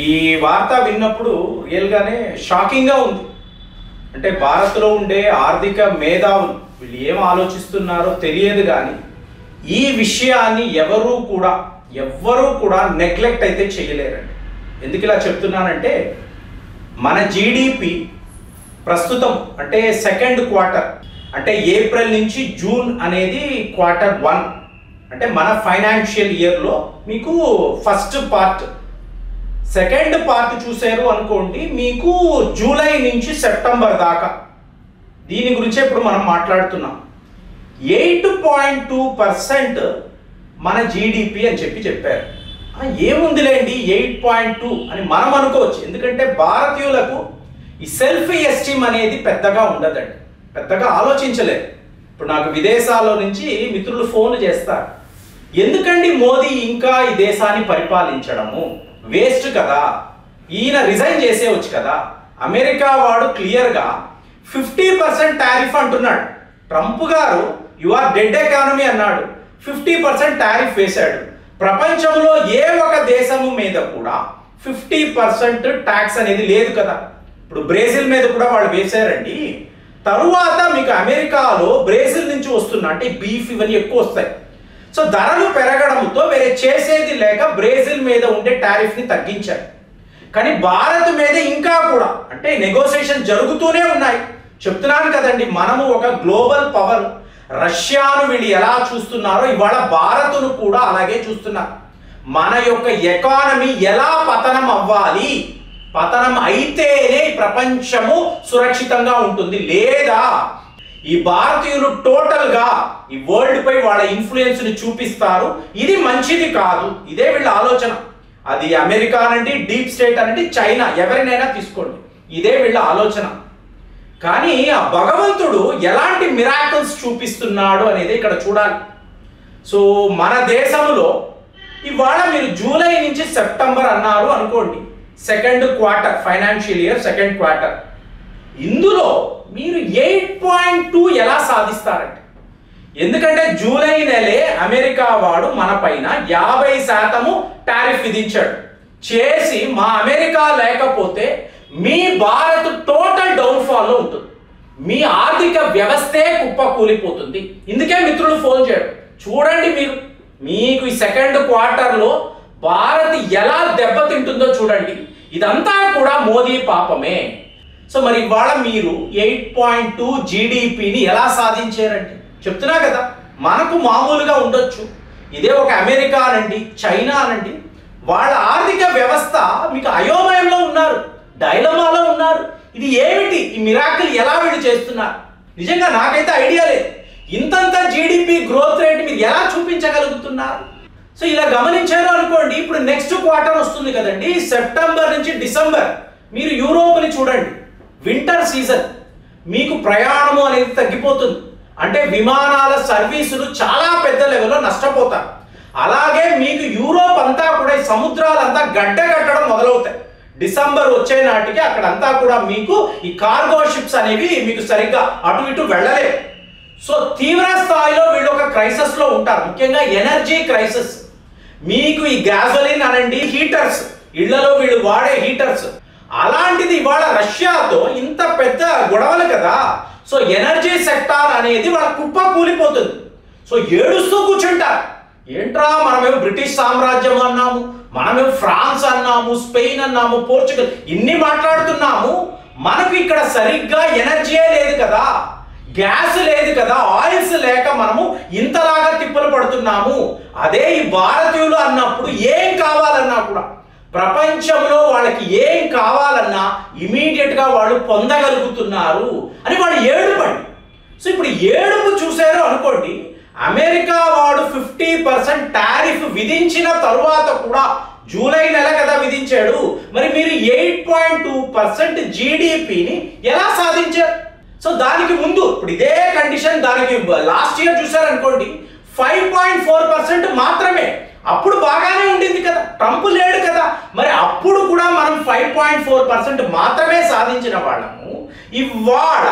ఈ వార్త విన్నప్పుడు రియల్గానే షాకింగ్గా ఉంది. అంటే భారత్లో ఉండే ఆర్థిక మేధావులు వీళ్ళు ఏం ఆలోచిస్తున్నారో తెలియదు, కానీ ఈ విషయాన్ని ఎవ్వరూ కూడా నెగ్లెక్ట్ అయితే చేయలేరండి. ఎందుకు ఇలా చెప్తున్నానంటే, మన జీడిపి ప్రస్తుతం అంటే సెకండ్ క్వార్టర్, అంటే ఏప్రిల్ నుంచి జూన్ అనేది క్వార్టర్ 1, అంటే మన ఫైనాన్షియల్ ఇయర్లో మీకు ఫస్ట్ పార్ట్. సెకండ్ పార్ట్ చూసారు అనుకోండి, మీకు జూలై నుంచి సెప్టెంబర్ దాకా. దీని గురించే ఇప్పుడు మనం మాట్లాడుతున్నాం. 8.2% మన జీడిపి అని చెప్పారు. ఏముందిలేండి 8.2 అని మనం అనుకోవచ్చు. ఎందుకంటే భారతీయులకు ఈ సెల్ఫ్ ఎస్టీమ్ అనేది పెద్దగా ఉండదండి, పెద్దగా ఆలోచించలేదు. ఇప్పుడు నాకు విదేశాల్లో నుంచి మిత్రులు ఫోన్ చేస్తారు, ఎందుకండి మోదీ ఇంకా ఈ దేశాన్ని పరిపాలించడము, వేస్ట్ కదా, ఈయన రిజైన్ చేసేవచ్చు కదా. అమెరికా వాడు క్లియర్గా 50% టారిఫ్ అంటున్నాడు. ట్రంప్ గారు యు ఆర్ డెడ్ ఎకానమీ అన్నాడు, 50% టారిఫ్ వేశాడు. ప్రపంచంలో ఏ ఒక దేశము మీద కూడా 50% ట్యాక్స్ అనేది లేదు కదా. ఇప్పుడు బ్రెజిల్ మీద కూడా వాళ్ళు వేశారండి. తరువాత మీకు అమెరికాలో బ్రెజిల్ నుంచి వస్తున్న అంటే బీఫ్ ఇవన్నీ ఎక్కువ వస్తాయి. సో ధరలు పెరగడంతో వేరే చేసేది లేక బ్రెజిల్ మీద ఉండే టారిఫ్ని తగ్గించారు. కానీ భారత్ మీద ఇంకా కూడా అంటే నెగోసియేషన్ జరుగుతూనే ఉన్నాయి. చెప్తున్నాను కదండి, మనము ఒక గ్లోబల్ పవర్. రష్యాను వీళ్ళు ఎలా చూస్తున్నారో ఇవాళ భారత్ను కూడా అలాగే చూస్తున్నారు. మన యొక్క ఎకానమీ ఎలా పతనం అవ్వాలి, పతనం అయితేనే ప్రపంచము సురక్షితంగా ఉంటుంది, లేదా ఈ భారతీయులు టోటల్గా ఈ వరల్డ్ పై వాళ్ళ ఇన్ఫ్లుయెన్స్ ని చూపిస్తారు. ఇది మంచిది కాదు. ఇదే వీళ్ళ ఆలోచన. అది అమెరికా అనండి, డీప్ స్టేట్ అనండి, చైనా, ఎవరినైనా తీసుకోండి, ఇదే వీళ్ళ ఆలోచన. కానీ ఆ భగవంతుడు ఎలాంటి మిరాకిల్స్ చూపిస్తున్నాడు అనేది ఇక్కడ చూడాలి. సో మన దేశంలో ఇవాళ మీరు జూలై నుంచి సెప్టెంబర్ అన్నారు అనుకోండి, second quarter, financial year second quarter. ఇందులో మీరు 8.2 ఎలా సాధిస్తారంటే, ఎందుకంటే జూలై నెలే అమెరికా వాడు మన పైన 50% టారిఫ్ విధించాడు. చేసి మా అమెరికా లేకపోతే మీ భారత్ టోటల్ డౌన్ఫాల్లో ఉంటుంది, మీ ఆర్థిక వ్యవస్థే కుప్పకూలిపోతుంది. ఇందుకే మిత్రులు ఫోన్ చేయడం. చూడండి మీకు ఈ సెకండ్ క్వార్టర్లో భారత్ ఎలా దెబ్బతింటుందో చూడండి. ఇదంతా కూడా మోదీ పాపమే. సో మరి ఇవాళ మీరు 8.2 జీడిపిని ఎలా సాధించారండి? చెప్తున్నా కదా, మనకు మామూలుగా ఉండొచ్చు, ఇదే ఒక అమెరికా అనండి, చైనా అనండి, వాళ్ళ ఆర్థిక వ్యవస్థ మీకు అయోమయంలో ఉన్నారు, డైలమాలో ఉన్నారు. ఇది ఏమిటి, ఈ మిరాకిల్ ఎలా వీళ్ళు చేస్తున్నారు? నిజంగా నాకైతే ఐడియా లేదు. ఇంతంత జీడిపి గ్రోత్ రేట్ మీరు ఎలా చూపించగలుగుతున్నారు? సో ఇలా గమనించారు అనుకోండి, ఇప్పుడు నెక్స్ట్ క్వార్టర్ వస్తుంది కదండి, సెప్టెంబర్ నుంచి డిసెంబర్. మీరు యూరోప్ని చూడండి, వింటర్ సీజన్, మీకు ప్రయాణము అనేది తగ్గిపోతుంది. అంటే విమానాల సర్వీసులు చాలా పెద్ద లెవెల్లో నష్టపోతారు. అలాగే మీకు యూరోప్ అంతా కూడా ఈ సముద్రాలంతా గడ్డగట్టడం మొదలవుతాయి. డిసెంబర్ వచ్చే నాటికి అక్కడంతా కూడా మీకు ఈ కార్గో షిప్స్ అనేవి మీకు సరిగ్గా అటు ఇటు వెళ్ళలేవు. సో తీవ్ర స్థాయిలో వీళ్ళు ఒక క్రైసిస్ లో ఉంటారు, ముఖ్యంగా ఎనర్జీ క్రైసిస్. మీకు ఈ గ్యాసోలిన్ అనండి, హీటర్స్, ఇళ్లలో వీళ్ళు వాడే హీటర్స్, అలాంటిది ఇవాళ రష్యాతో ఇంత పెద్ద గొడవలు కదా. సో ఎనర్జీ సెక్టార్ అనేది వాళ్ళ కుప్ప కూలిపోతుంది. సో ఏడుస్తూ కూర్చుంటారు. ఏంట్రా, మనమేమో బ్రిటిష్ సామ్రాజ్యం అన్నాము, మనమేమో ఫ్రాన్స్ అన్నాము, స్పెయిన్ అన్నాము, పోర్చుగల్, ఇన్ని మాట్లాడుతున్నాము. మనకు ఇక్కడ సరిగ్గా ఎనర్జీయే లేదు కదా, గ్యాస్ లేదు కదా, ఆయిల్స్ లేక మనము ఇంతలాగా తిప్పలు పడుతున్నాము. అదే ఈ భారతీయులు అన్నప్పుడు ఏం కావాలన్నా కూడా, ప్రపంచంలో వాళ్ళకి ఏం కావాలన్నా ఇమీడియట్ గా వాళ్ళు పొందగలుగుతున్నారు అని వాళ్ళు ఏడుపండి. సో ఇప్పుడు ఏడుపు చూశారు అనుకోండి, అమెరికా వాడు 50% టారిఫ్ విధించిన తరువాత కూడా, జూలై నెల కదా విధించాడు, మరి మీరు 8.2% జీడిపిని ఎలా సాధించారు? సో దానికి ముందు ఇప్పుడు ఇదే కండిషన్, దానికి లాస్ట్ ఇయర్ చూసారనుకోండి 5.4% మాత్రమే. అప్పుడు బాగానే ఉండింది కదా, ట్రంప్ లేడు కదా. మరి అప్పుడు కూడా మనం 5.4% మాత్రమే సాధించిన వాళ్ళము ఇవాళ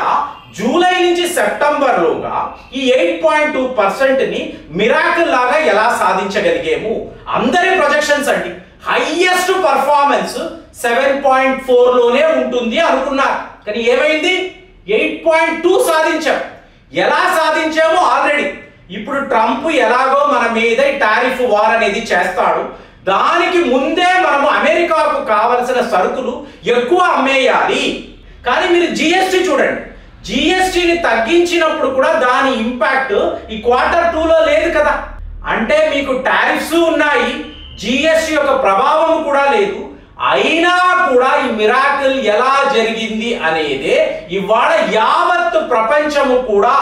జూలై నుంచి సెప్టెంబర్లోగా ఈ 8.2%ని మిరాకిల్ లాగా ఎలా సాధించగలిగాము? అందరి ప్రొజెక్షన్స్ అండి. హైయెస్ట్ పర్ఫార్మెన్స్ 7.4లోనే ఉంటుంది అనుకున్నారు. కానీ ఏమైంది? 8.2 సాధించాం. ఎలా సాధించామో ఆల్రెడీ ఇప్పుడు ట్రంప్ ఎలాగో మన మీద టారిఫ్ వార్ అనేది చేస్తాడు. దానికి ముందే మనము అమెరికాకు కావలసిన సరుకులు ఎక్కువ అమ్మేయాలి. కానీ మీరు జిఎస్టీ చూడండి, జిఎస్టీని తగ్గించినప్పుడు కూడా దాని ఇంపాక్ట్ ఈ Q2లో లేదు కదా. అంటే మీకు టారిఫ్స్ ఉన్నాయి, జిఎస్టీ యొక్క ప్రభావం కూడా లేదు. అయినా కూడా ఈ మిరాకిల్ ఎలా జరిగింది అనేదే ఇవాళ యావత్ ప్రపంచము కూడా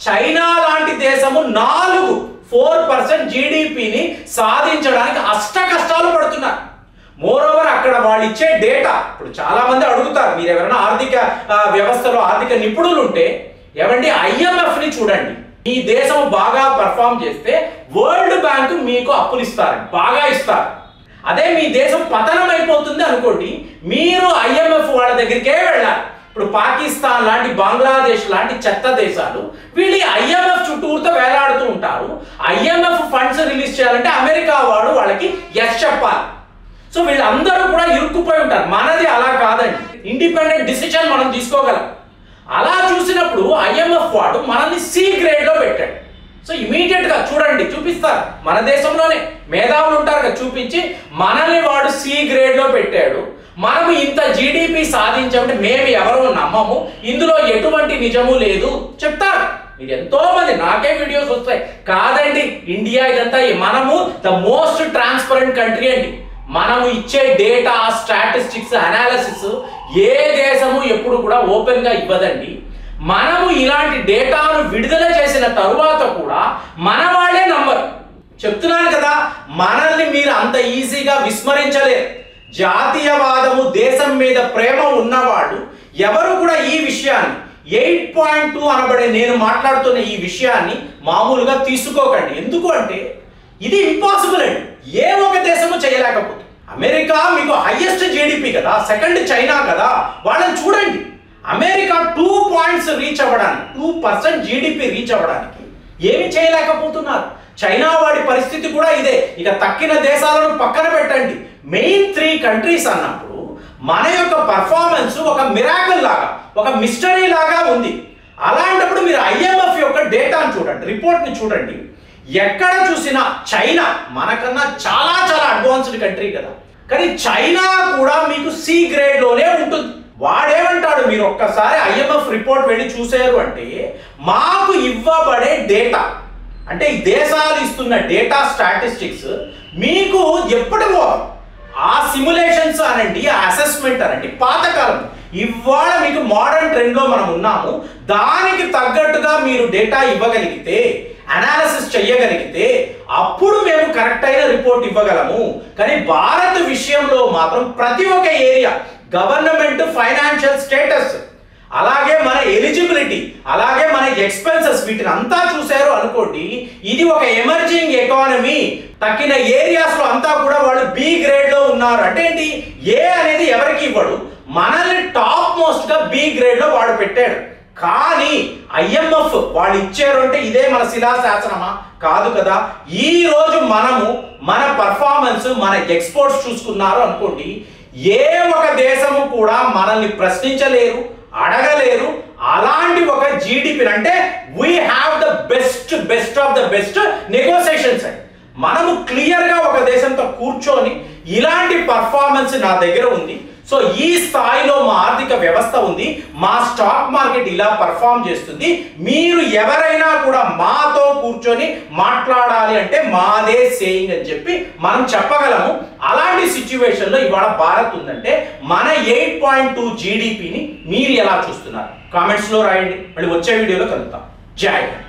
చైనా లాంటి దేశము 4% జీడిపిని సాధించడానికి అష్ట కష్టాలు పడుతున్నారు. మోరోవర్ అక్కడ వాళ్ళు ఇచ్చే డేటా, ఇప్పుడు చాలా మంది అడుగుతారు, మీరు ఎవరైనా ఆర్థిక వ్యవస్థలో ఆర్థిక నిపుణులు ఉంటే ఏమండి IMFని చూడండి, ఈ దేశం బాగా పర్ఫామ్ చేస్తే వరల్డ్ బ్యాంక్ మీకు అప్పులు ఇస్తారు, బాగా ఇస్తారు. అదే మీ దేశం పతనం అయిపోతుంది అనుకోండి, మీరు IMF వాళ్ళ దగ్గరికే వెళ్ళాలి. ఇప్పుడు పాకిస్తాన్ లాంటి, బంగ్లాదేశ్ లాంటి చెత్త దేశాలు వీళ్ళు IMF చుట్టూతో వేలాడుతూ ఉంటారు. IMF ఫండ్స్ రిలీజ్ చేయాలంటే అమెరికా వాడు వాళ్ళకి ఎస్ చెప్పాలి. సో వీళ్ళందరూ కూడా ఇరుక్కుపోయి ఉంటారు. మనది అలా కాదండి, ఇండిపెండెంట్ డిసిషన్ మనం తీసుకోగలం. అలా చూసినప్పుడు IMF వాడు మనల్ని C గ్రేడ్లో పెట్టాడు. సో ఇమీడియట్ గా చూడండి, చూపిస్తారు, మన దేశంలోనే మేధావులు ఉంటారు కదా, చూపించి మనల్ని వాడు C గ్రేడ్లో పెట్టాడు. మనము ఇంత జీడిపి సాధించామంటే మేము ఎవరు నమ్మము, ఇందులో ఎటువంటి నిజము లేదు చెప్తారు. మీరు ఎంతో మంది, నాకే వీడియోస్ వస్తాయి, కాదండి ఇండియా ఇదంతా మనము ద మోస్ట్ ట్రాన్స్పరెంట్ కంట్రీ అండి. మనము ఇచ్చే డేటా, స్టాటిస్టిక్స్, అనాలిసిస్ ఏ దేశము ఎప్పుడు కూడా ఓపెన్ గా ఇవ్వదండి. మనము ఇలాంటి డేటాను విడుదల చేసిన తరువాత కూడా మన వాళ్ళే నంబరు. చెప్తున్నాను కదా, మనల్ని మీరు అంత ఈజీగా విస్మరించలేరు. జాతీయవాదము, దేశం మీద ప్రేమ ఉన్నవాళ్ళు ఎవరు కూడా ఈ విషయాన్ని 8.2 అనబడే నేను మాట్లాడుతున్న ఈ విషయాన్ని మామూలుగా తీసుకోకండి. ఎందుకు అంటే ఇది ఇంపాసిబుల్ అండి, ఏ ఒక దేశము చేయలేకపోతుంది. అమెరికా మీకు హైయెస్ట్ జీడిపి కదా, సెకండ్ చైనా కదా, వాళ్ళని చూడండి. అమెరికా 2 పాయింట్స్ రీచ్ అవ్వడానికి, 2% జీడిపి రీచ్ అవ్వడానికి ఏమి చేయలేకపోతున్నారు. చైనా వాడి పరిస్థితి కూడా ఇదే. ఇక తక్కిన దేశాలను పక్కన పెట్టండి, మెయిన్ 3 కంట్రీస్ అన్నప్పుడు మన యొక్క పర్ఫార్మెన్స్ ఒక మిరాకిల్ లాగా, ఒక మిస్టరీ లాగా ఉంది. అలాంటప్పుడు మీరు IMF యొక్క డేటాను చూడండి, రిపోర్ట్ని చూడండి. ఎక్కడ చూసినా చైనా మనకన్నా చాలా చాలా అడ్వాన్స్డ్ కంట్రీ కదా, కానీ చైనా కూడా మీకు C గ్రేడ్లోనే ఉంటుంది. వాడేమంటాడు, మీరు ఒక్కసారి IMF రిపోర్ట్ వెళ్ళి చూసారు అంటే మాకు ఇవ్వబడే డేటా, అంటే ఈ దేశాలు ఇస్తున్న డేటా, స్టాటిస్టిక్స్ మీకు ఎప్పటికో ఆ సిమ్యులేషన్స్ అనండి, ఆ అసెస్మెంట్ అనండి పాతకాలం. ఇవాళ మీకు మోడర్న్ ట్రెండ్లో మనం ఉన్నాము. దానికి తగ్గట్టుగా మీరు డేటా ఇవ్వగలిగితే, అనాలిసిస్ చేయగలిగితే అప్పుడు మేము కరెక్ట్ అయిన రిపోర్ట్ ఇవ్వగలము. కానీ భారత్ విషయంలో మాత్రం ప్రతి ఒక్క ఏరియా, గవర్నమెంట్ ఫైనాన్షియల్ స్టేటస్, అలాగే మన ఎలిజిబిలిటీ, అలాగే మన ఎక్స్పెన్సెస్, వీటిని అంతా చూశారు అనుకోండి, ఇది ఒక ఎమర్జింగ్ ఎకానమీ. తక్కిన ఏరియాస్ లో అంతా కూడా వాళ్ళు B గ్రేడ్ లో ఉన్నారు. అంటే ఏంటి, ఏ అనేది ఎవరికి ఇవ్వడు, మనల్ని టాప్ మోస్ట్ గా B గ్రేడ్ లో వాడు పెట్టాడు. కానీ IMF వాళ్ళు ఇచ్చారు అంటే ఇదే మన శిలాశాసనమా? కాదు కదా. ఈ రోజు మనము మన పర్ఫార్మెన్స్, మన ఎక్స్పోర్ట్స్ చూసుకున్నారు అనుకోండి, ఏ ఒక దేశము కూడా మనల్ని ప్రశ్నించలేరు, అడగలేరు. అలాంటి ఒక జీడిపి, అంటే we have the best of the best negotiations అండి. మనము క్లియర్ గా ఒక దేశంతో కూర్చొని ఇలాంటి పర్ఫార్మెన్స్ నా దగ్గర ఉంది, సో ఈ స్థాయిలో మా ఆర్థిక వ్యవస్థ ఉంది, మా స్టాక్ మార్కెట్ ఇలా పర్ఫామ్ చేస్తుంది, మీరు ఎవరైనా కూడా మాతో కూర్చొని మాట్లాడాలి అంటే మాదే సేయింగ్ అని చెప్పి మనం చెప్పగలము. అలాంటి సిచ్యువేషన్లో ఇవాళ భారత్ ఉందంటే మన 8.2 జీడిపిని మీరు ఎలా చూస్తున్నారు? కామెంట్స్లో రాయండి. మళ్ళీ వచ్చే వీడియోలో కలుద్దాం. జై హింద్.